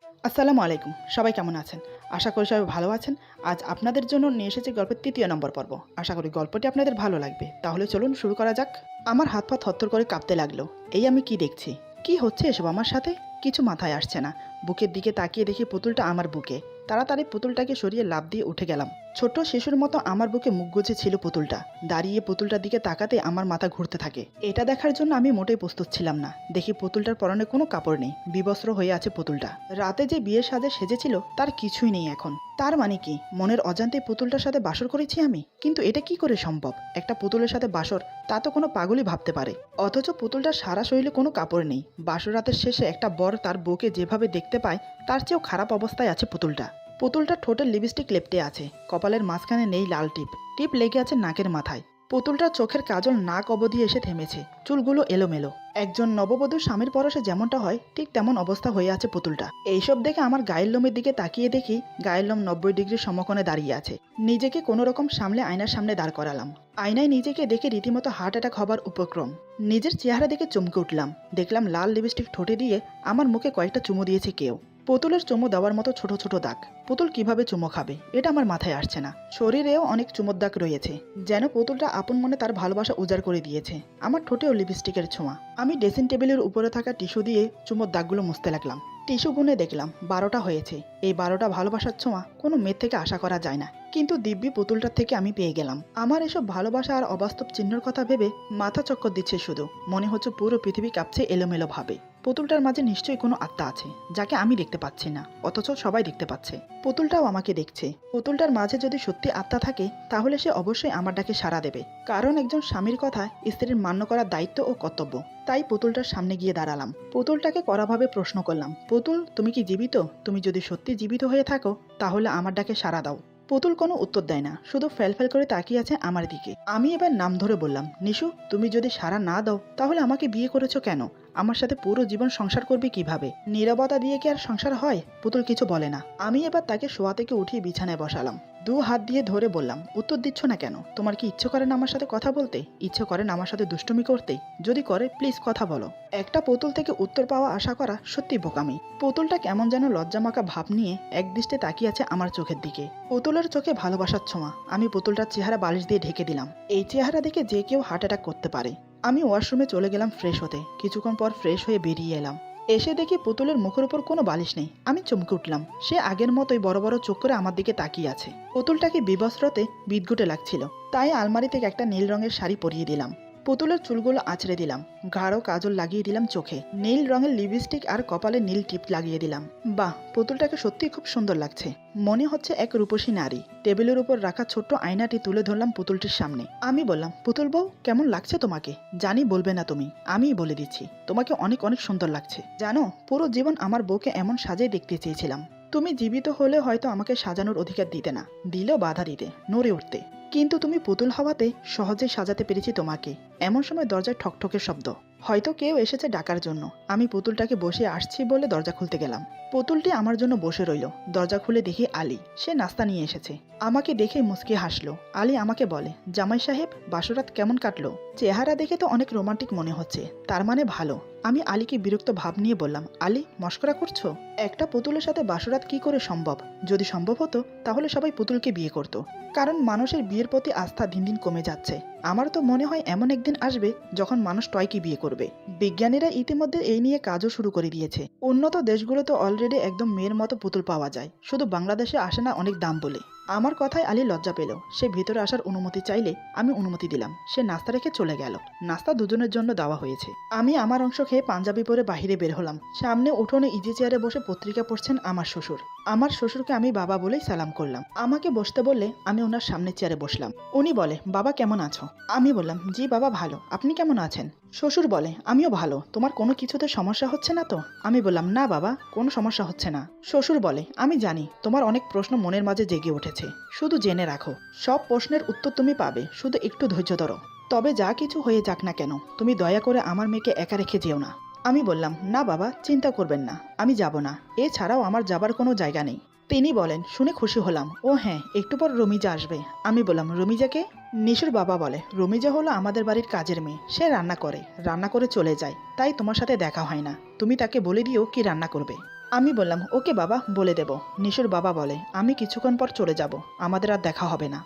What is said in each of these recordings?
আসসালামু আলাইকুম। সবাই কেমন আছেন? আশা করি সবাই ভালো আছেন। আজ আপনাদের জন্য নিয়ে এসেছি গল্পের ৩য় নম্বর পর্ব। আশা করি গল্পটি আপনাদের ভালো লাগবে। তাহলে চলুন শুরু করা যাক। আমার হাত পা থরথর করে কাঁপতে লাগলো। এই আমি কি দেখছি? কি হচ্ছে এসব আমার সাথে? কিছু মাথায় আসছে না। বুকের দিকে তাকিয়ে দেখি পুতুলটা আমার বুকে। তাড়াতাড়ি পুতুলটাকে সরিয়ে লাফ দিয়ে উঠে গেলাম। ছোট্ট শিশুর মতো আমার বুকে মুখ গুজে ছিল পুতুলটা। দাঁড়িয়ে পুতুলটার দিকে তাকাতে আমার মাথা ঘুরতে থাকে। এটা দেখার জন্য আমি মোটেই প্রস্তুত ছিলাম না। দেখি পুতুলটার পরনে কোনো কাপড় নেই, বিবস্ত্র হয়ে আছে পুতুলটা। রাতে যে বিয়ের সাজে সেজেছিল তার কিছুই নেই এখন। তার মানে কি মনের অজান্তে পুতুলটার সাথে বাসর করেছি আমি? কিন্তু এটা কি করে সম্ভব? একটা পুতুলের সাথে বাসর, তা তো কোনো পাগলই ভাবতে পারে। অথচ পুতুলটার সারা শরীরে কোনো কাপড় নেই। বাসর রাতের শেষে একটা বর তার বউকে যেভাবে দেখতে পায় তার চেয়েও খারাপ অবস্থায় আছে পুতুলটা। পুতুলটার ঠোঁটের লিপস্টিক লেপ্টে আছে, কপালের মাঝখানে নেই লাল টিপ, টিপ লেগে আছে নাকের মাথায়। পুতুলটার চোখের কাজল নাক অবধি এসে থেমেছে, চুলগুলো এলোমেলো। একজন নববধূর স্বামীর পরশে যেমনটা হয় ঠিক তেমন অবস্থা হয়ে আছে পুতুলটা। এইসব দেখে আমার গায়ের লোমের দিকে তাকিয়ে দেখি গায়ের লোম 90 ডিগ্রি সমকোণে দাঁড়িয়ে আছে। নিজেকে কোনো রকম সামলে আয়নার সামনে দাঁড় করালাম। আয়নায় নিজেকে দেখে রীতিমতো হার্ট অ্যাটাক হবার উপক্রম। নিজের চেহারা দেখে চমকে উঠলাম। দেখলাম লাল লিপস্টিক ঠোঁটে দিয়ে আমার মুখে কয়েকটা চুমু দিয়েছে কেউ। পুতুলের চুমু দেওয়ার মতো ছোট ছোট দাগ। পুতুল কিভাবে চুমো খাবে এটা আমার মাথায় আসছে না। শরীরেও অনেক চুমোর দাগ রয়েছে, যেন পুতুলটা আপন মনে তার ভালোবাসা উজাড় করে দিয়েছে। আমার ঠোঁটেও লিপস্টিকের ছোঁয়া। আমি ড্রেসিং টেবিলের উপরে থাকা টিস্যু দিয়ে চুমোর দাগগুলো মুছতে লাগলাম। টিস্যু গুনে দেখলাম 12টা হয়েছে। এই 12টা ভালোবাসার ছোঁয়া কোনো মেয়ের থেকে আশা করা যায় না, কিন্তু দিব্যি পুতুলটার থেকে আমি পেয়ে গেলাম। আমার এসব ভালোবাসা আর অবাস্তব চিহ্নের কথা ভেবে মাথা চক্কর দিচ্ছে শুধু। মনে হচ্ছে পুরো পৃথিবী কাঁপছে এলোমেলো ভাবে। পুতুলটার মাঝে নিশ্চয়ই কোনো আত্মা আছে যাকে আমি দেখতে পাচ্ছি না, অথচ সবাই দেখতে পাচ্ছে। পুতুলটাও আমাকে দেখছে। পুতুলটার মাঝে যদি সত্যি আত্মা থাকে তাহলে সে অবশ্যই আমার ডাকে সাড়া দেবে, কারণ একজন স্বামীর কথা স্ত্রীর মান্য করার দায়িত্ব ও কর্তব্য। তাই পুতুলটার সামনে গিয়ে দাঁড়ালাম। পুতুলটাকে কড়াভাবে প্রশ্ন করলাম, পুতুল তুমি কি জীবিত? তুমি যদি সত্যি জীবিত হয়ে থাকো তাহলে আমার ডাকে সাড়া দাও। পুতুল কোনো উত্তর দেয় না, শুধু ফেলফেল করে তাকিয়ে আছে আমার দিকে। আমি এবার নাম ধরে বললাম, নিশু তুমি যদি সাড়া না দাও তাহলে আমাকে বিয়ে করেছো কেন? আমার সাথে পুরো জীবন সংসার করবে কিভাবে? নীরবতা দিয়ে কি আর সংসার হয়? পুতুল কিছু বলে না। আমি এবার তাকে শোয়া থেকে উঠিয়ে বিছানায় বসালাম। 2 হাত দিয়ে ধরে বললাম, উত্তর দিচ্ছ না কেন? তোমার কি ইচ্ছে করে না আমার সাথে কথা বলতে? ইচ্ছে করে না আমার সাথে দুষ্টুমি করতে? যদি করে প্লিজ কথা বলো। একটা পুতুল থেকে উত্তর পাওয়া আশা করা সত্যি বোকামি। পুতুলটা কেমন যেন লজ্জামাখা ভাব নিয়ে একদৃষ্টে তাকিয়ে আছে আমার চোখের দিকে। পুতুলের চোখে ভালোবাসার ছোঁয়া। আমি পুতুলটার চেহারা বালিশ দিয়ে ঢেকে দিলাম। এই চেহারা দেখে যে কেউ হার্ট অ্যাটাক করতে পারে। আমি ওয়াশরুমে চলে গেলাম ফ্রেশ হতে। কিছুক্ষণ পর ফ্রেশ হয়ে বেরিয়ে এলাম। এসে দেখি পুতুলের মুখের উপর কোনো বালিশ নেই। আমি চমকে উঠলাম। সে আগের মতোই বড় বড় চোখ করে আমার দিকে তাকিয়ে আছে। পুতুলটাকে বিবস্ত্রতে বিদঘুটে লাগছিল, তাই আলমারি থেকে একটা নীল রঙের শাড়ি পরিয়ে দিলাম। পুতুলের চুলগুলো আঁচড়ে দিলাম। গাঢ় কাজল লাগিয়ে দিলাম চোখে। নীল রঙের লিপস্টিক আর কপালে নীল টিপ লাগিয়ে দিলাম। বাহ, পুতুলটাকে সত্যিই খুব সুন্দর লাগছে। মনে হচ্ছে এক রূপসী নারী। টেবিলের উপর রাখা ছোট্ট আয়নাটি তুলে ধরলাম পুতুলটির সামনে। আমি বললাম, পুতুল বউ কেমন লাগছে তোমাকে? জানি বলবে না তুমি, আমিই বলে দিচ্ছি, তোমাকে অনেক অনেক সুন্দর লাগছে। জানো, পুরো জীবন আমার বউকে এমন সাজাই দেখতে চেয়েছিলাম। তুমি জীবিত হলে হয়তো আমাকে সাজানোর অধিকার দিতে না, দিলেও বাধা দিতে, নড়ে উঠতে। কিন্তু তুমি পুতুল হওয়াতে সহজেই সাজাতে পেরেছি তোমাকে। এমন সময় দরজায় ঠকঠকের শব্দ। হয়তো কেউ এসেছে ডাকার জন্য। আমি পুতুলটাকে বসে আসছি বলে দরজা খুলতে গেলাম। পুতুলটি আমার জন্য বসে রইল। দরজা খুলে দেখি আলী। সে নাস্তা নিয়ে এসেছে। আমাকে দেখে মুচকি হাসলো। আলী আমাকে বলে, জামাই সাহেব বাসরাত কেমন কাটলো? চেহারা দেখে তো অনেক রোমান্টিক মনে হচ্ছে, তার মানে ভালো। আমি আলীকে বিরক্ত ভাব নিয়ে বললাম, আলী মস্করা করছো? একটা পুতুলের সাথে বাসরাত কি করে সম্ভব? যদি সম্ভব হতো তাহলে সবাই পুতুলকে বিয়ে করত, কারণ মানুষের বিয়ের প্রতি আস্থা দিন দিন কমে যাচ্ছে। আমার তো মনে হয় এমন একদিন আসবে যখন মানুষ টয়কে বিয়ে করবে। বিজ্ঞানীরা ইতিমধ্যে এই নিয়ে কাজও শুরু করে দিয়েছে। উন্নত দেশগুলোতে অলরেডি একদম মেয়ের মতো পুতুল পাওয়া যায়, শুধু বাংলাদেশে আসে না অনেক দাম বলে। আমার কথায় আলী লজ্জা পেল। সে ভিতরে আসার অনুমতি চাইলে আমি অনুমতি দিলাম। সে নাস্তা রেখে চলে গেল। নাস্তা দুজনের জন্য দেওয়া হয়েছে। আমি আমার অংশ খেয়ে পাঞ্জাবি পরে বাহিরে বের হলাম। সামনে উঠোনে ইজি চেয়ারে বসে পত্রিকা পড়ছেন আমার শ্বশুর। আমার শ্বশুরকে আমি বাবা বলেই সালাম করলাম। আমাকে বসতে বললে আমি ওনার সামনের চেয়ারে বসলাম। উনি বলে, বাবা কেমন আছো? আমি বললাম, জি বাবা ভালো, আপনি কেমন আছেন? শ্বশুর বলে, আমিও ভালো, তোমার কোনো কিছুতে সমস্যা হচ্ছে না তো? আমি বললাম, না বাবা, কোনো সমস্যা হচ্ছে না। শ্বশুর বলে, আমি জানি তোমার অনেক প্রশ্ন মনের মাঝে জেগে উঠেছে, শুধু জেনে রাখো সব প্রশ্নের উত্তর তুমি পাবে, শুধু একটু ধৈর্য ধরো। তবে যা কিছু হয়ে যাক না কেন তুমি দয়া করে আমার মেয়েকে একা রেখে যেও না। আমি বললাম, না বাবা চিন্তা করবেন না, আমি যাব না, এছাড়াও আমার যাবার কোনো জায়গা নেই। তিনি বলেন, শুনে খুশি হলাম। ও হ্যাঁ, একটু পর রমিজা আসবে। আমি বললাম, রমিজাকে? নিশুর বাবা বলে, রমিজা হলো আমাদের বাড়ির কাজের মেয়ে। সে রান্না করে চলে যায়, তাই তোমার সাথে দেখা হয় না। তুমি তাকে বলে দিও কি রান্না করবে। আমি বললাম, ওকে বাবা, বলে দেব। নিশুর বাবা বলে, আমি কিছুক্ষণ পর চলে যাব, আমাদের আর দেখা হবে না।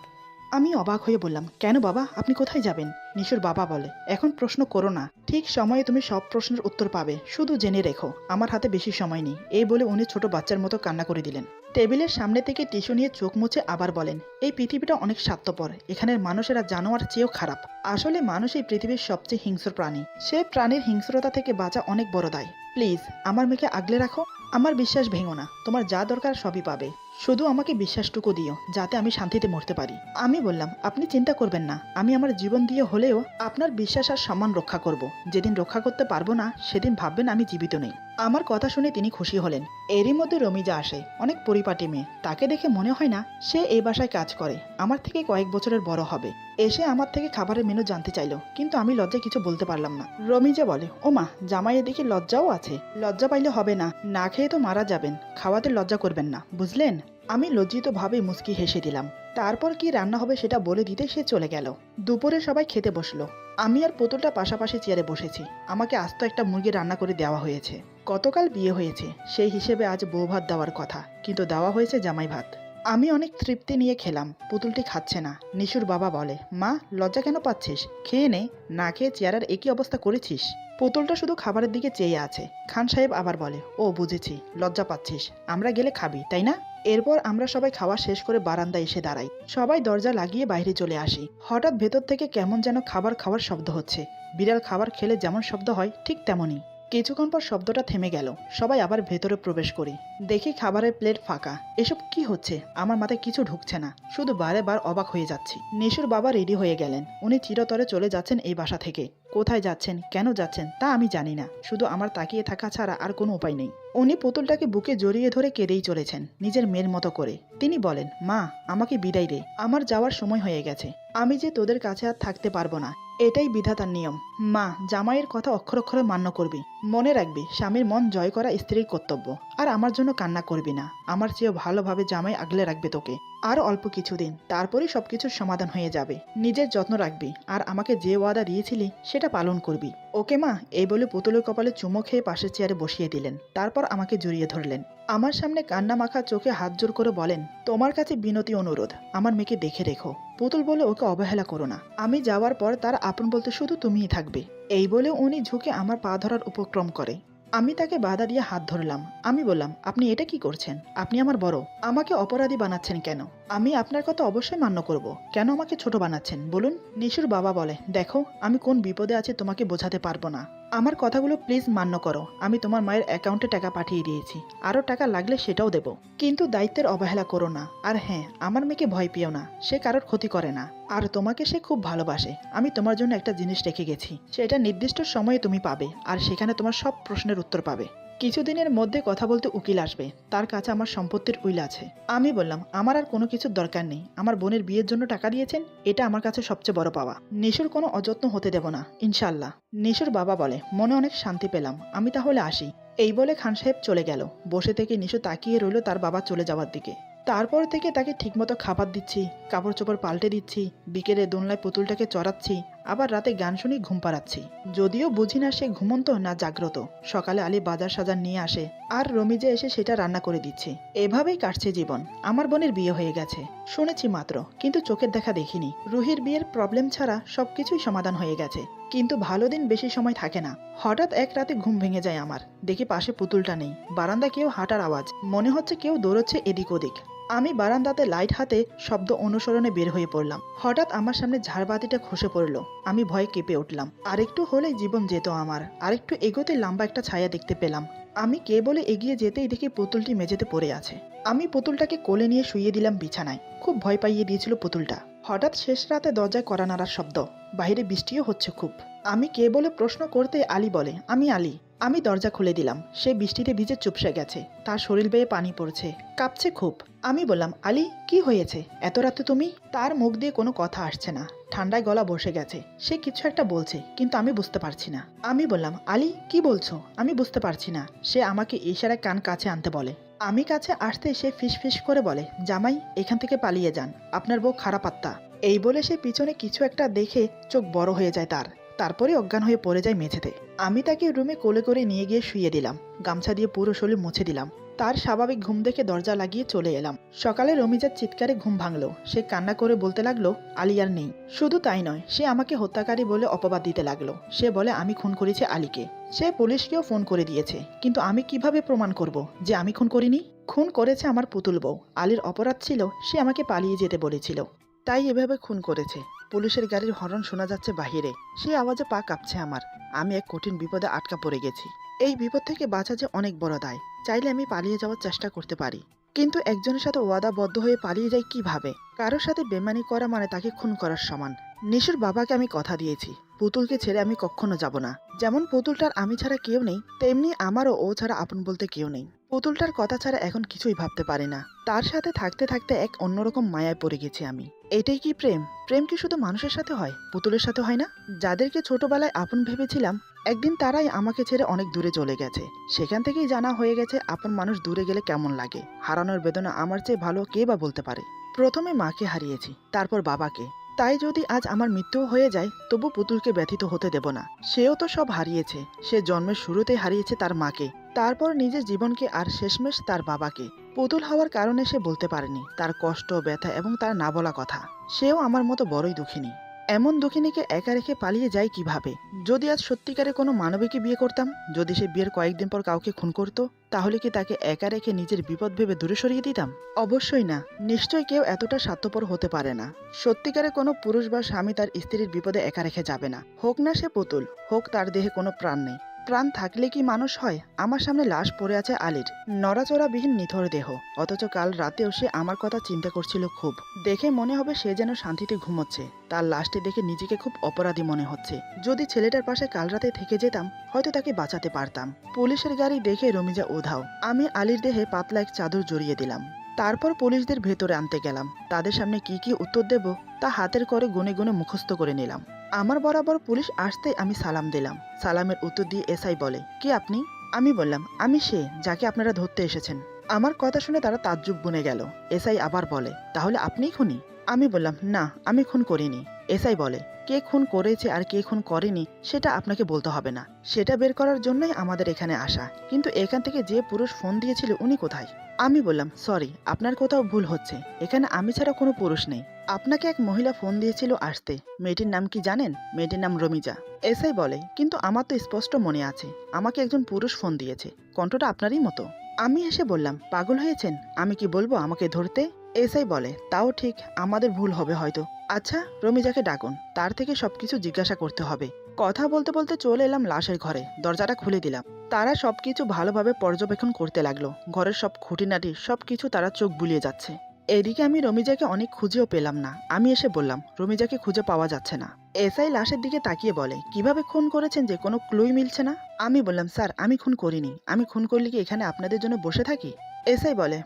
আমি অবাক হয়ে বললাম, কেন বাবা, আপনি কোথায় যাবেন? নিশুর বাবা বলে, এখন প্রশ্ন করো না, ঠিক সময়ে তুমি সব প্রশ্নের উত্তর পাবে, শুধু জেনে রেখো আমার হাতে বেশি সময় নেই। এই বলে উনি ছোট বাচ্চার মতো কান্না করে দিলেন। টেবিলের সামনে থেকে টিস্যু নিয়ে চোখ মুছে আবার বলেন, এই পৃথিবীটা অনেক স্বার্থপর, এখানের মানুষেরা জানোয়ার চেয়েও খারাপ। আসলে মানুষ এই পৃথিবীর সবচেয়ে হিংস্র প্রাণী। সে প্রাণীর হিংস্রতা থেকে বাঁচা অনেক বড় দায়। প্লিজ আমার মেয়েকে আগলে রাখো। আমার বিশ্বাস ভেঙো না, তোমার যা দরকার সবই পাবে। শুধু আমাকে বিশ্বাসটুকু দিও, যাতে আমি শান্তিতে মরতে পারি। আমি বললাম, আপনি চিন্তা করবেন না, আমি আমার জীবন দিয়ে হলেও আপনার বিশ্বাস আর সম্মান রক্ষা করব। যেদিন রক্ষা করতে পারবো না, সেদিন ভাববেন আমি জীবিত নেই। আমার কথা শুনে তিনি খুশি হলেন। এরই মধ্যে রমিজা আসে, অনেক পরিপাটি মেয়ে। তাকে দেখে মনে হয় না সে এই বাসায় কাজ করে, আমার থেকে কয়েক বছরের বড় হবে। এসে আমার থেকে খাবারের মেনু জানতে চাইলো, কিন্তু আমি লজ্জায় কিছু বলতে পারলাম না। রমিজা বলে, ও মা, জামাইয়ে দেখি লজ্জাও আছে। লজ্জা পাইলে হবে না, না খেয়ে তো মারা যাবেন, খাওয়াতে লজ্জা করবেন না, বুঝলেন? আমি লজ্জিতভাবে মুচকি হেসে দিলাম। তারপর কি রান্না হবে সেটা বলে দিতে সে চলে গেল। দুপুরে সবাই খেতে বসলো। আমি আর পুতুলটা পাশাপাশি চেয়ারে বসেছি। আমাকে আস্ত একটা মুরগি রান্না করে দেওয়া হয়েছে। গতকাল বিয়ে হয়েছে, সেই হিসেবে আজ বউ ভাত দেওয়ার কথা, কিন্তু দেওয়া হয়েছে জামাই ভাত। আমি অনেক তৃপ্তি নিয়ে খেলাম। পুতুলটি খাচ্ছে না। নিশুর বাবা বলে, মা, লজ্জা কেন পাচ্ছিস? খেয়ে নে, না খেয়ে চেয়ারের একই অবস্থা করেছিস। পুতুলটা শুধু খাবারের দিকে চেয়ে আছে। খান সাহেব আবার বলে, ও বুঝেছি, লজ্জা পাচ্ছিস, আমরা গেলে খাবি তাই না? এরপর আমরা সবাই খাওয়া শেষ করে বারান্দায় এসে দাঁড়াই। সবাই দরজা লাগিয়ে বাইরে চলে আসি। হঠাৎ ভেতর থেকে কেমন যেন খাবার খাওয়ার শব্দ হচ্ছে। বিড়াল খাবার খেলে যেমন শব্দ হয় ঠিক তেমনই। কিছুক্ষণ পর শব্দটা থেমে গেল। সবাই আবার ভেতরে প্রবেশ করি। দেখি খাবারের প্লেট ফাঁকা। এসব কি হচ্ছে? আমার মাথায় কিছু ঢুকছে না, শুধু বারে বার অবাক হয়ে যাচ্ছি। নিশুর বাবা রেডি হয়ে গেলেন। উনি চিরতরে চলে যাচ্ছেন এই বাসা থেকে। কোথায় যাচ্ছেন, কেন যাচ্ছেন তা আমি জানি না, শুধু আমার তাকিয়ে থাকা ছাড়া আর কোনো উপায় নেই। উনি পুতুলটাকে বুকে জড়িয়ে ধরে কেঁদেই চলেছেন, নিজের মেয়ের মতো করে। তিনি বলেন, মা, আমাকে বিদায় দে, আমার যাওয়ার সময় হয়ে গেছে। আমি যে তোদের কাছে আর থাকতে পারবো না, এটাই বিধাতার নিয়ম। মা, জামাইয়ের কথা অক্ষর অক্ষরে মান্য করবি। মনে রাখবি, স্বামীর মন জয় করা স্ত্রীর কর্তব্য। আর আমার জন্য কান্না করবি না। আমার চেয়েও ভালোভাবে জামাই আগলে রাখবে তোকে। আর অল্প কিছুদিন, তারপরেই সবকিছুর সমাধান হয়ে যাবে। নিজের যত্ন রাখবি, আর আমাকে যে ওয়াদা দিয়েছিলি সেটা পালন করবি। ওকে মা, এই বলে পুতুলের কপালে চুমো খেয়ে পাশের চেয়ারে বসিয়ে দিলেন। তারপর আমাকে জড়িয়ে ধরলেন। আমার সামনে কান্না মাখা চোখে হাত জোর করে বলেন, তোমার কাছে বিনতি অনুরোধ, আমার মেয়েকে দেখে রেখো। পুতুল বলে, ওকে অবহেলা করো না। আমি যাওয়ার পর তার আপন বলতে শুধু তুমিই থাকবে। এই বলে উনি ঝুঁকে আমার পা ধরার উপক্রম করে। আমি তাকে বাধা দিয়ে হাত ধরলাম। আমি বললাম, আপনি এটা কি করছেন? আপনি আমার বড়, আমাকে অপরাধী বানাচ্ছেন কেন? আমি আপনার কথা অবশ্যই মান্য করব। কেন আমাকে ছোট বানাচ্ছেন বলুন? নিশুর বাবা বলে, দেখো, আমি কোন বিপদে আছি তোমাকে বোঝাতে পারবো না। আমার কথাগুলো প্লিজ মান্য করো। আমি তোমার মায়ের অ্যাকাউন্টে টাকা পাঠিয়ে দিয়েছি, আরও টাকা লাগলে সেটাও দেব, কিন্তু দায়িত্বের অবহেলা করো না। আর হ্যাঁ, আমার মেয়েকে ভয় পেও না, সে কারোর ক্ষতি করে না। আর তোমাকে সে খুব ভালোবাসে। আমি তোমার জন্য একটা জিনিস রেখে গেছি, সেটা নির্দিষ্ট সময়ে তুমি পাবে, আর সেখানে তোমার সব প্রশ্নের উত্তর পাবে। কিছুদিনের মধ্যে কথা বলতে উকিল আসবে, তার কাছে আমার সম্পত্তির উইল আছে। আমি বললাম, আমার আর কোনো কিছুর দরকার নেই। আমার বোনের বিয়ের জন্য টাকা দিয়েছেন, এটা আমার কাছে সবচেয়ে বড় পাওয়া। নিশুর কোনো অযত্ন হতে দেব না, ইনশাল্লাহ। নিশুর বাবা বলে, মনে অনেক শান্তি পেলাম, আমি তাহলে আসি। এই বলে খান সাহেব চলে গেল। বসে থেকে নিশু তাকিয়ে রইল তার বাবা চলে যাওয়ার দিকে। তারপর থেকে তাকে ঠিকমতো খাবার দিচ্ছি, কাপড় চোপড় পাল্টে দিচ্ছি, বিকেলে দোলনায় পুতুলটাকে চড়াচ্ছি, আবার রাতে গান শুনে ঘুম পাড়াচ্ছি। যদিও বুঝি না সে ঘুমন্ত না জাগ্রত। সকালে আলী বাজার সাজার নিয়ে আসে, আর রমিজে এসে সেটা রান্না করে দিচ্ছে। এভাবেই কাটছে জীবন। আমার বোনের বিয়ে হয়ে গেছে, শুনেছি মাত্র, কিন্তু চোখের দেখা দেখিনি। রুহির বিয়ের প্রবলেম ছাড়া সবকিছুই সমাধান হয়ে গেছে, কিন্তু ভালো দিন বেশি সময় থাকে না। হঠাৎ এক রাতে ঘুম ভেঙে যায় আমার। দেখি পাশে পুতুলটা নেই। বারান্দা কেউ হাঁটার আওয়াজ, মনে হচ্ছে কেউ দৌড়চ্ছে এদিক ওদিক। আমি বারান্দাতে লাইট হাতে শব্দ অনুসরণে বের হয়ে পড়লাম। হঠাৎ আমার সামনে ঝাড়বাতিটা খসে পড়ল। আমি ভয়ে কেঁপে উঠলাম। আরেকটু হলেই জীবন যেত আমার। আরেকটু এগোতে লম্বা একটা ছায়া দেখতে পেলাম। আমি কে বলে এগিয়ে যেতেই দেখি পুতুলটি মেঝেতে পড়ে আছে। আমি পুতুলটাকে কোলে নিয়ে শুইয়ে দিলাম বিছানায়। খুব ভয় পাইয়ে দিয়েছিল পুতুলটা। হঠাৎ শেষ রাতে দরজায় কড়া নাড়ার শব্দ। বাইরে বৃষ্টিও হচ্ছে খুব। আমি কে বলে প্রশ্ন করতে আলী বলে, আমি আলী। আমি দরজা খুলে দিলাম। সে বৃষ্টিতে ভিজে চুপসে গেছে, তার শরীর বেয়ে পানি পড়ছে, কাঁপছে খুব। আমি বললাম, আলী, কি হয়েছে এত রাতে তুমি? তার মুখ দিয়ে কোনো কথা আসছে না, ঠান্ডায় গলা বসে গেছে। সে কিছু একটা বলছে, কিন্তু আমি বুঝতে পারছি না। আমি বললাম, আলী, কি বলছো? আমি বুঝতে পারছি না। সে আমাকে ইশারায় কান কাছে আনতে বলে। আমি কাছে আসতে সে ফিস ফিস করে বলে, জামাই, এখান থেকে পালিয়ে যান, আপনার বউ খারাপ আত্মা। এই বলে সে পিছনে কিছু একটা দেখে চোখ বড় হয়ে যায় তার। তারপরে অজ্ঞান হয়ে পড়ে যায় মেঝেতে। আমি তাকে রুমে কোলে করে নিয়ে গিয়ে শুইয়ে দিলাম, গামছা দিয়ে পুরো শরীর মুছে দিলাম। তার স্বাভাবিক ঘুম দেখে দরজা লাগিয়ে চলে এলাম। সকালে রমিজার চিৎকারে ঘুম ভাঙলো। সে কান্না করে বলতে লাগলো আলী আর নেই। শুধু তাই নয়, সে আমাকে হত্যাকারী বলে অপবাদ দিতে লাগলো। সে বলে আমি খুন করেছি আলীকে। সে পুলিশকেও ফোন করে দিয়েছে, কিন্তু আমি কিভাবে প্রমাণ করব যে আমি খুন করিনি? খুন করেছে আমার পুতুল বউ। আলীর অপরাধ ছিল সে আমাকে পালিয়ে যেতে বলেছিল, তাই এভাবে খুন করেছে। পুলিশের গাড়ির হর্ন শোনা যাচ্ছে বাহিরে। সে আওয়াজে পা কাঁপছে আমার। আমি এক কঠিন বিপদে আটকা পড়ে গেছি। এই বিপদ থেকে বাঁচা যে অনেক বড় দায়। চাইলে আমি পালিয়ে যাওয়ার চেষ্টা করতে পারি, কিন্তু একজনের সাথে ওয়াদাবদ্ধ হয়ে পালিয়ে যাই কিভাবে? কারোর সাথে বেমানি করা মানে তাকে খুন করার সমান। নিশুর বাবাকে আমি কথা দিয়েছি, পুতুলকে ছেড়ে আমি কখনো যাব না। যেমন পুতুলটার আমি ছাড়া কেউ নেই, তেমনি আমারও ও ছাড়া আপন বলতে কেউ নেই। পুতুলটার কথা ছাড়া এখন কিছুই ভাবতে পারি না। তার সাথে থাকতে থাকতে এক অন্যরকম মায়ায় পড়ে গেছি আমি। এটাই কি প্রেম? প্রেম কি শুধু মানুষের সাথে হয়, পুতুলের সাথে হয় না? যাদেরকে ছোটবেলায় আপন ভেবেছিলাম, একদিন তারাই আমাকে ছেড়ে অনেক দূরে চলে গেছে। সেখান থেকেই জানা হয়ে গেছে আপন মানুষ দূরে গেলে কেমন লাগে। হারানোর বেদনা আমার চেয়ে ভালো কে বা বলতে পারে। প্রথমে মাকে হারিয়েছি, তারপর বাবাকে। তাই যদি আজ আমার মৃত্যুও হয়ে যায়, তবু পুতুলকে ব্যথিত হতে দেব না। সেও তো সব হারিয়েছে। সে জন্মের শুরুতেই হারিয়েছে তার মাকে, তারপর নিজের জীবনকে, আর শেষমেশ তার বাবাকে। পুতুল হওয়ার কারণে সে বলতে পারেনি তার কষ্ট, ব্যথা এবং তার না বলা কথা। সেও আমার মতো বড়ই দুঃখিনী। এমন দুঃখিনীকে একা রেখে পালিয়ে যায় কিভাবে? যদি আজ সত্যিকারে কোনো মানবীকে বিয়ে করতাম, যদি সে বিয়ের কয়েকদিন পর কাউকে খুন করত, তাহলে কি তাকে একা রেখে নিজের বিপদ ভেবে দূরে সরিয়ে দিতাম? অবশ্যই না। নিশ্চয়ই কেউ এতটা স্বার্থপর হতে পারে না। সত্যিকারে কোনো পুরুষ বা স্বামী তার স্ত্রীর বিপদে একা রেখে যাবে না। হোক না সে পুতুল, হোক তার দেহে কোনো প্রাণ নেই। প্রাণ থাকলে কি মানুষ হয়? আমার সামনে লাশ পড়ে আছে আলীর, নড়াচড়াবিহীন নিথর দেহ। অথচ কাল রাতেও সে আমার কথা চিন্তা করছিল খুব। দেখে মনে হবে সে যেন শান্তিতে ঘুমোচ্ছে। তার লাশটি দেখে নিজেকে খুব অপরাধী মনে হচ্ছে। যদি ছেলেটার পাশে কাল রাতে থেকে যেতাম, হয়তো তাকে বাঁচাতে পারতাম। পুলিশের গাড়ি দেখে রমিজা উধাও। আমি আলীর দেহে পাতলা এক চাদর জড়িয়ে দিলাম। তারপর পুলিশদের ভেতরে আনতে গেলাম। তাদের সামনে কি কি উত্তর দেব তা হাতের করে গুনে গুনে মুখস্থ করে নিলাম। আমার বরাবর পুলিশ আসতেই আমি সালাম দিলাম। সালামের উত্তর দিয়ে এসআই বলে, কে আপনি? আমি বললাম, আমি সে যাকে আপনারা ধরতে এসেছেন। আমার কথা শুনে তারা তাজ্জুব বুনে গেল। এসআই আবার বলে, তাহলে আপনিই খুনি? আমি বললাম, না, আমি খুন করিনি। এসআই বলে, কে খুন করেছে আর কে খুন করেনি সেটা আপনাকে বলতে হবে না। সেটা বের করার জন্যই আমাদের এখানে আসা। কিন্তু এখান থেকে যে পুরুষ ফোন দিয়েছিল উনি কোথায়? আমি বললাম, সরি, আপনার কোথাও ভুল হচ্ছে। এখানে আমি ছাড়া কোনো পুরুষ নেই। আপনাকে এক মহিলা ফোন দিয়েছিল আসতে। মেয়েটির নাম কি জানেন? মেয়েটির নাম রমিজা। এসআই বলে, কিন্তু আমার তো স্পষ্ট মনে আছে আমাকে একজন পুরুষ ফোন দিয়েছে। কণ্ঠটা আপনারই মতো। আমি এসে বললাম, পাগল হয়েছেন? আমি কি বলবো আমাকে ধরতে? এসআই বলে, তাও ঠিক, আমাদের ভুল হবে হয়তো। আচ্ছা, রমিজাকে ডাকুন, তার থেকে সবকিছু জিজ্ঞাসা করতে হবে। কথা বলতে বলতে চলে এলাম লাশের ঘরে। দরজাটা খুলে দিলাম। তারা সবকিছু ভালোভাবে পর্যবেক্ষণ করতে লাগলো। ঘরের সব খুঁটিনাটি সবকিছু তারা চোখ বুলিয়ে যাচ্ছে। এদিকে আমি রমিজাকে অনেক খুঁজেও পেলাম না। আমি এসে বললাম, রমিজাকে খুঁজে পাওয়া যাচ্ছে না। এসআই লাশের দিকে তাকিয়ে বলে, কিভাবে খুন করেছেন যে কোনো ক্লুই মিলছে না? আমি বললাম, স্যার, আমি খুন করিনি। আমি খুন করলে কি এখানে আপনাদের জন্য বসে থাকি? এসআই বলে,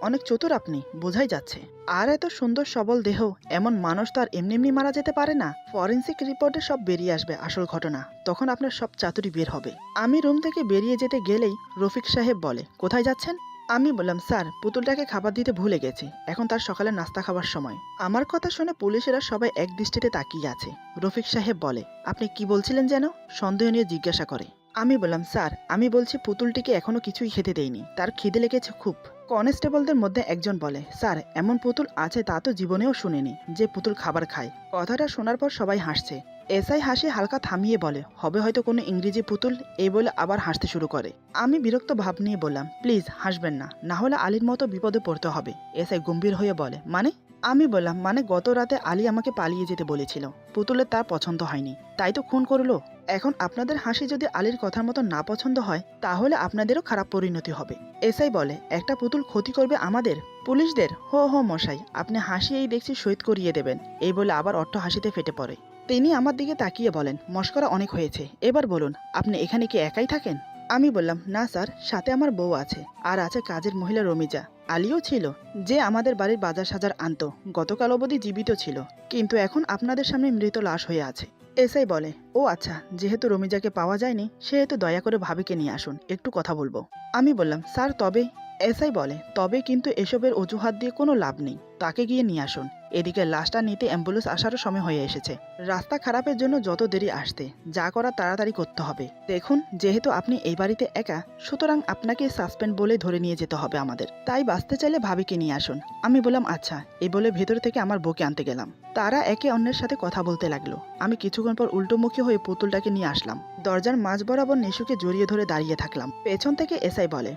অনেক চতুর আপনি, বোঝাই যাচ্ছে। আর এত সুন্দর সবল দেহ, এমন মানুষ তো আর এমনি এমনি মারা যেতে পারে না। ফরেন্সিক রিপোর্টে সব বেরিয়ে আসবে আসল ঘটনা, তখন আপনার সব চাতুরি বের হবে। আমি রুম থেকে বেরিয়ে যেতে গেলেই রফিক সাহেব বলে, কোথায় যাচ্ছেন? আমি বললাম, স্যার, পুতুলটাকে খাবার দিতে ভুলে গেছি। এখন তার সকালে নাস্তা খাবার সময়। আমার কথা শুনে পুলিশেরা সবাই এক দৃষ্টিতে তাকিয়ে আছে। রফিক সাহেব বলে, আপনি কি বলছিলেন যেন? সন্দেহ নিয়ে জিজ্ঞাসা করে। আমি বললাম, স্যার, আমি বলছি পুতুলটিকে এখনো কিছুই খেতে দেইনি, তার খিদে লেগেছে খুব। কনস্টেবলদের মধ্যে একজন বলে, স্যার, এমন পুতুল আছে তা তো জীবনেও শুনিনি যে পুতুল খাবার খায়। কথাটা শোনার পর সবাই হাসছে। এসআই হাসি হালকা থামিয়ে বলে, হবে হয়তো কোনো ইংরেজি পুতুল। এই বলে আবার হাসতে শুরু করে। আমি বিরক্ত ভাব নিয়ে বললাম, প্লিজ হাসবেন না, না হলে আলীর মতো বিপদে পড়তে হবে। এসআই গম্ভীর হয়ে বলে, মানে? আমি বললাম, মানে গত রাতে আলী আমাকে পালিয়ে যেতে বলেছিল। পুতুলের তার পছন্দ হয়নি, তাই তো খুন করলো। এখন আপনাদের হাসি যদি আলীর কথার মতো না পছন্দ হয়, তাহলে আপনাদেরও খারাপ পরিণতি হবে। এসআই বলে, একটা পুতুল ক্ষতি করবে আমাদের, পুলিশদের? হো হো মশাই, আপনি হাসি এই দেখছি শহীদ করিয়ে দেবেন। এই বলে আবার অট্ট হাসিতে ফেটে পড়ে। তিনি আমার দিকে তাকিয়ে বলেন, মশকরা অনেক হয়েছে, এবার বলুন, আপনি এখানে কি একাই থাকেন? আমি বললাম, না স্যার, সাথে আমার বউ আছে, আর আছে কাজের মহিলা রমিজা। আলীও ছিল, যে আমাদের বাড়ির বাজার সাজার আনতো। গতকাল অবধি জীবিত ছিল, কিন্তু এখন আপনাদের সামনে মৃত লাশ হয়ে আছে। এসআই বলে, ও আচ্ছা, যেহেতু রমিজাকে পাওয়া যায়নি, সেহেতু দয়া করে ভাবিকে নিয়ে আসুন, একটু কথা বলবো। আমি বললাম, স্যার, তবে? এসআই বলে, তবে কিন্তু এসবের অজুহাত দিয়ে কোনো লাভ নেই, তাকে গিয়ে নিয়ে আসুন। এদিকে লাশটা নিতে অ্যাম্বুলেন্স আসারও সময় হয়ে এসেছে। রাস্তা খারাপের জন্য যত দেরি আসতে, যা করার তাড়াতাড়ি করতে হবে। দেখুন, যেহেতু আপনি এই বাড়িতে একা, সুতরাং আপনাকে সাসপেন্ড বলে ধরে নিয়ে যেতে হবে আমাদের। তাই বাঁচতে চাইলে ভাবিকে নিয়ে আসুন। আমি বললাম আচ্ছা, এই বলে ভেতর থেকে আমার বউকে আনতে গেলাম। তারা একে অন্যের সাথে কথা বলতে লাগলো। আমি কিছুক্ষণ পর উল্টোমুখী হয়ে পুতুলটাকে নিয়ে আসলাম। দরজার মাঝ বরাবর নিশুকে জড়িয়ে ধরে দাঁড়িয়ে থাকলাম। পেছন থেকে এসআই বলে,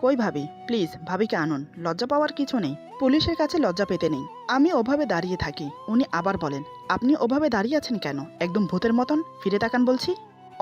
কই ভাবি, প্লিজ ভাবিকে আনুন, লজ্জা পাওয়ার কিছু নেই। পুলিশের কাছে লজ্জা পেতে নেই। আমি ওভাবে দাঁড়িয়ে থাকি। উনি আবার বলেন, আপনি ওভাবে দাঁড়িয়ে আছেন কেন? একদম ভূতের মতন ফিরে তাকান বলছি।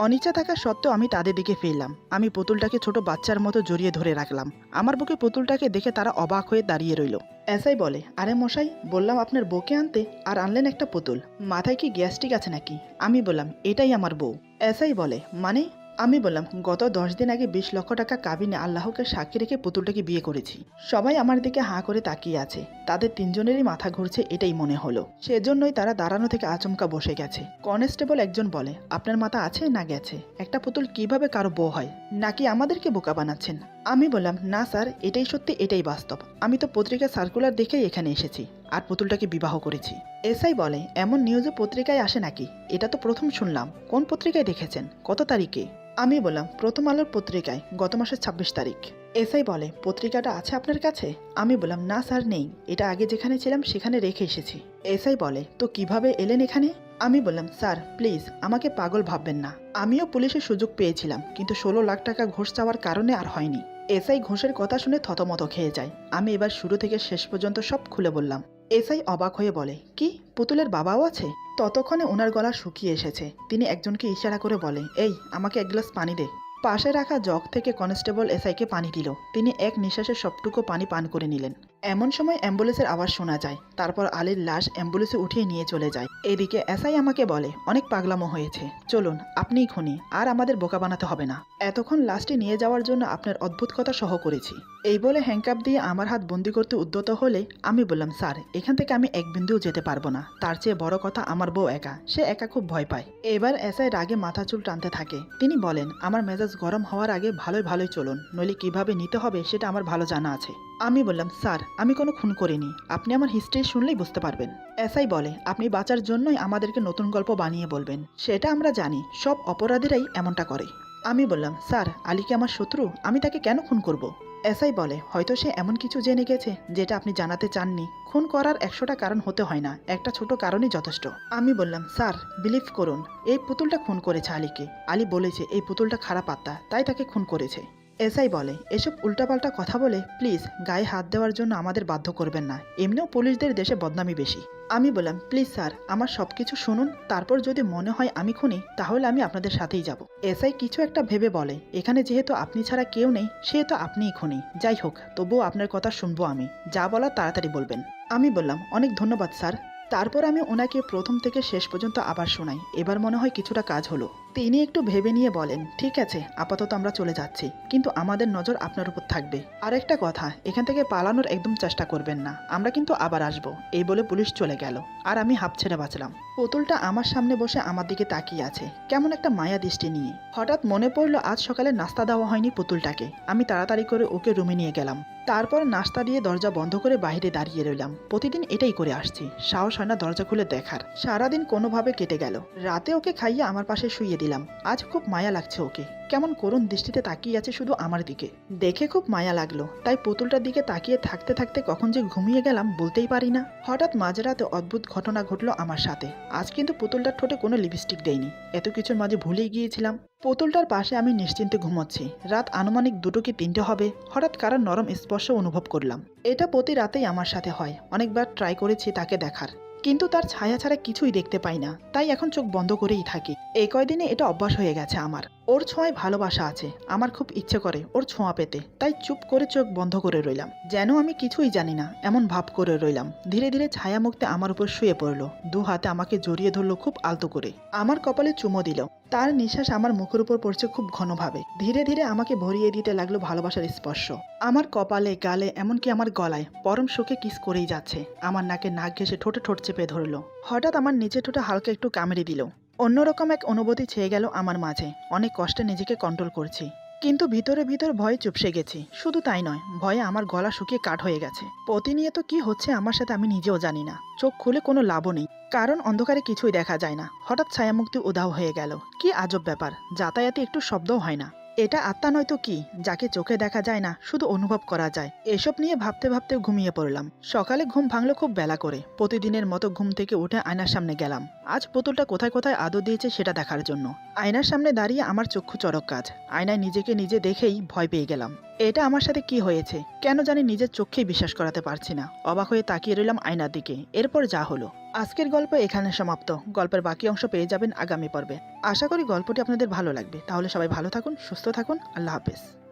অনিচ্ছা থাকা সত্ত্বেও আমি তাদের দিকে ফিরলাম। আমি পুতুলটাকে ছোট বাচ্চার মতো জড়িয়ে ধরে রাখলাম। আমার বুকে পুতুলটাকে দেখে তারা অবাক হয়ে দাঁড়িয়ে রইল। এসআই বলে, আরে মশাই, বললাম আপনার বউকে আনতে, আর আনলেন একটা পুতুল। মাথায় কি গ্যাস্ট্রিক আছে নাকি? আমি বললাম, এটাই আমার বউ। এসআই বলে, মানে? আমি বললাম, গত 10 দিন আগে 20 লক্ষ টাকা কাবিনে আল্লাহকে সাক্ষী রেখে পুতুলটাকে বিয়ে করেছি। সবাই আমার দিকে হাঁ করে তাকিয়ে আছে। তাদের তিনজনেরই মাথা ঘুরছে, এটাই মনে হলো। সেজন্যই তারা দাঁড়ানো থেকে আচমকা বসে গেছে। কনস্টেবল একজন বলে, আপনার মাথা আছে না গেছে? একটা পুতুল কিভাবে কারো বউ হয়? নাকি আমাদেরকে বোকা বানাচ্ছেন? আমি বললাম, না স্যার, এটাই সত্যি, এটাই বাস্তব। আমি তো পত্রিকার সার্কুলার দেখেই এখানে এসেছি, আর পুতুলটাকে বিবাহ করেছি। এসআই বলে, এমন নিউজও পত্রিকায় আসে নাকি? এটা তো প্রথম শুনলাম। কোন পত্রিকায় দেখেছেন? কত তারিখে? আমি বললাম, প্রথম আলোর পত্রিকায়, গত মাসের 26 তারিখ। এসআই বলে, পত্রিকাটা আছে আপনার কাছে? আমি বললাম, না স্যার, নেই। এটা আগে যেখানে ছিলাম সেখানে রেখে এসেছি। এসআই বলে, তো কিভাবে এলেন এখানে? আমি বললাম, স্যার প্লিজ আমাকে পাগল ভাববেন না। আমিও পুলিশের সুযোগ পেয়েছিলাম, কিন্তু 16 লাখ টাকা ঘুষ চাওয়ার কারণে আর হয়নি। এসআই ঘুষের কথা শুনে থতমত খেয়ে যায়। আমি এবার শুরু থেকে শেষ পর্যন্ত সব খুলে বললাম। এসআই অবাক হয়ে বলে, কি পুতুলের বাবাও আছে? ততক্ষণে ওনার গলা শুকিয়ে এসেছে। তিনি একজনকে ইশারা করে বলে, এই আমাকে এক গ্লাস পানি দে। পাশে রাখা জগ থেকে কনস্টেবল এসআইকে পানি দিল। তিনি এক নিঃশ্বাসে সবটুকু পানি পান করে নিলেন। এমন সময় অ্যাম্বুলেন্সের আওয়াজ শোনা যায়। তারপর আলীর লাশ অ্যাম্বুলেন্সে উঠিয়ে নিয়ে চলে যায়। এদিকে এসআই আমাকে বলে, অনেক পাগলামো হয়েছে, চলুন, আপনিই খুনি, আর আমাদের বোকা বানাতে হবে না। এতক্ষণ লাশটি নিয়ে যাওয়ার জন্য আপনার অদ্ভুত কথা সহ করেছি। এই বলে হ্যান্ডকাপ দিয়ে আমার হাত বন্দি করতে উদ্যত হলে আমি বললাম, স্যার, এখান থেকে আমি এক বিন্দুও যেতে পারবো না। তার চেয়ে বড় কথা, আমার বউ একা, সে একা খুব ভয় পায়। এবার এসআই রাগে মাথা চুল টানতে থাকে। তিনি বলেন, আমার মেজাজ গরম হওয়ার আগে ভালোই ভালোই চলুন, নইলে কিভাবে নিতে হবে সেটা আমার ভালো জানা আছে। আমি বললাম, স্যার, আমি কোনো খুন করিনি। আপনি আমার হিস্ট্রি শুনলেই বুঝতে পারবেন। এসআই বলে, আপনি বাঁচার জন্যই আমাদেরকে নতুন গল্প বানিয়ে বলবেন। সেটা আমরা জানি, সব অপরাধীরাই এমনটা করে। আমি বললাম, স্যার, আলী কি আমার শত্রু? আমি তাকে কেন খুন করব? এসআই বলে, হয়তো সে এমন কিছু জেনে গেছে যেটা আপনি জানাতে চাননি। খুন করার 100টা কারণ হতে হয় না, একটা ছোট কারণই যথেষ্ট। আমি বললাম, স্যার, বিলিভ করুন, এই পুতুলটা খুন করেছে আলীকে। আলী বলেছে এই পুতুলটা খারাপ আত্মা, তাই তাকে খুন করেছে। এসআই বলে, এসব উল্টাপাল্টা কথা বলে প্লিজ গায়ে হাত দেওয়ার জন্য আমাদের বাধ্য করবেন না। এমনিও পুলিশদের দেশে বদনামি বেশি। আমি বললাম, প্লিজ স্যার, আমার সব কিছু শুনুন, তারপর যদি মনে হয় আমি খুনি, তাহলে আমি আপনাদের সাথেই যাব। এসআই কিছু একটা ভেবে বলে, এখানে যেহেতু আপনি ছাড়া কেউ নেই, সেহেতু আপনিই খুনি। যাই হোক, তবুও আপনার কথা শুনবো আমি। যা বলার তাড়াতাড়ি বলবেন। আমি বললাম, অনেক ধন্যবাদ স্যার। তারপর আমি ওনাকে প্রথম থেকে শেষ পর্যন্ত আবার শোনাই। এবার মনে হয় কিছুটা কাজ হলো। তিনি একটু ভেবে নিয়ে বলেন, ঠিক আছে, আপাতত আমরা চলে যাচ্ছি, কিন্তু আমাদের নজর আপনার উপর থাকবে। আর একটা কথা, এখান থেকে পালানোর একদম চেষ্টা করবেন না, আমরা কিন্তু আবার আসবো। এই বলে পুলিশ চলে গেল, আর আমি হাঁপ ছেড়ে বাঁচলাম। পুতুলটা আমার সামনে বসে আমার দিকে তাকিয়ে আছে, কেমন একটা মায়া দৃষ্টি নিয়ে। হঠাৎ মনে পড়লো আজ সকালে নাস্তা দেওয়া হয়নি পুতুলটাকে। আমি তাড়াতাড়ি করে ওকে রুমে নিয়ে গেলাম। তারপর নাস্তা দিয়ে দরজা বন্ধ করে বাইরে দাঁড়িয়ে রইলাম। প্রতিদিন এটাই করে আসছি, সাহস হয় না দরজা খুলে দেখার। সারাদিন কোনোভাবে কেটে গেল। রাতে ওকে খাইয়ে আমার পাশে শুইয়ে দিলাম। আজ খুব মায়া লাগছে ওকে, কেমন করুণ দৃষ্টিতে তাকিয়ে আছে শুধু আমার দিকে। দেখে খুব মায়া লাগলো, তাই পুতুলটার দিকে তাকিয়ে থাকতে থাকতে কখন যে ঘুমিয়ে গেলাম বলতেই পারি না। হঠাৎ মাঝরাতে অদ্ভুত ঘটনা ঘটলো আমার সাথে। আজ কিন্তু পুতুলটার ঠোঁটে কোনো লিপস্টিক দেয়নি, এত কিছুর মাঝে ভুলেই গিয়েছিলাম। পুতুলটার পাশে আমি নিশ্চিন্তে ঘুমোচ্ছি। রাত আনুমানিক 2টো কি 3টে হবে। হঠাৎ কারোর নরম স্পর্শ অনুভব করলাম। এটা প্রতি রাতেই আমার সাথে হয়। অনেকবার ট্রাই করেছি তাকে দেখার, কিন্তু তার ছায়া ছাড়া কিছুই দেখতে পাই না, তাই এখন চোখ বন্ধ করেই থাকি। এই কয়দিনে এটা অভ্যাস হয়ে গেছে আমার। ওর ছোঁয়ায় ভালোবাসা আছে, আমার খুব ইচ্ছে করে ওর ছোঁয়া পেতে, তাই চুপ করে চোখ বন্ধ করে রইলাম, যেন আমি কিছুই জানি না এমন ভাব করে রইলাম। ধীরে ধীরে ছায়া মুক্তে আমার উপর শুয়ে পড়লো, 2 হাতে আমাকে জড়িয়ে ধরলো খুব আলতো করে, আমার কপালে চুমো দিল। তার নিঃশ্বাস আমার মুখের উপর পড়ছে খুব ঘনভাবে। ধীরে ধীরে আমাকে ভরিয়ে দিতে লাগলো ভালোবাসার স্পর্শ। আমার কপালে, গালে, এমনকি আমার গলায় পরম সুখে কিস করেই যাচ্ছে। আমার নাকে নাক ঘেঁষে ঠোঁটে ঠোঁট চেপে ধরলো। হঠাৎ আমার নিচে ঠোঁটে হালকা একটু কামড়ে দিল। অন্যরকম এক অনুভূতি ছেয়ে গেল আমার মাঝে। অনেক কষ্টে নিজেকে কন্ট্রোল করছি, কিন্তু ভিতরে ভিতরে ভয়ে চুপসে গেছি। শুধু তাই নয়, ভয়ে আমার গলা শুকিয়ে কাঠ হয়ে গেছে। প্রতিনিয়ত কি হচ্ছে আমার সাথে আমি নিজেও জানি না। চোখ খুলে কোনো লাভও নেই, কারণ অন্ধকারে কিছুই দেখা যায় না। হঠাৎ ছায়ামুক্তি উধাও হয়ে গেল। কি আজব ব্যাপার, যাতায়াতে একটু শব্দও হয় না। এটা আত্মা নয়তো কি, যাকে চোখে দেখা যায় না, শুধু অনুভব করা যায়। এসব নিয়ে ভাবতে ভাবতে ঘুমিয়ে পড়লাম। সকালে ঘুম ভাঙলো খুব বেলা করে। প্রতিদিনের মতো ঘুম থেকে উঠে আয়নার সামনে গেলাম। আজ পুতুলটা কোথায় কোথায় আদর দিয়েছে সেটা দেখার জন্য। আয়নার সামনে দাঁড়িয়ে আমার চক্ষু চড়ক কাজ। আয়নায় নিজেকে নিজে দেখেই ভয় পেয়ে গেলাম। এটা আমার সাথে কি হয়েছে কেন জানি নিজের চোখেই বিশ্বাস করাতে পারছি না। অবাক হয়ে তাকিয়ে রইলাম আয়নার দিকে। এরপর যা হলো। আজকের গল্প এখানে সমাপ্ত। গল্পের বাকি অংশ পেয়ে যাবেন আগামী পর্বে। আশা করি গল্পটি আপনাদের ভালো লাগবে। তাহলে সবাই ভালো থাকুন, সুস্থ থাকুন। আল্লাহ হাফেজ।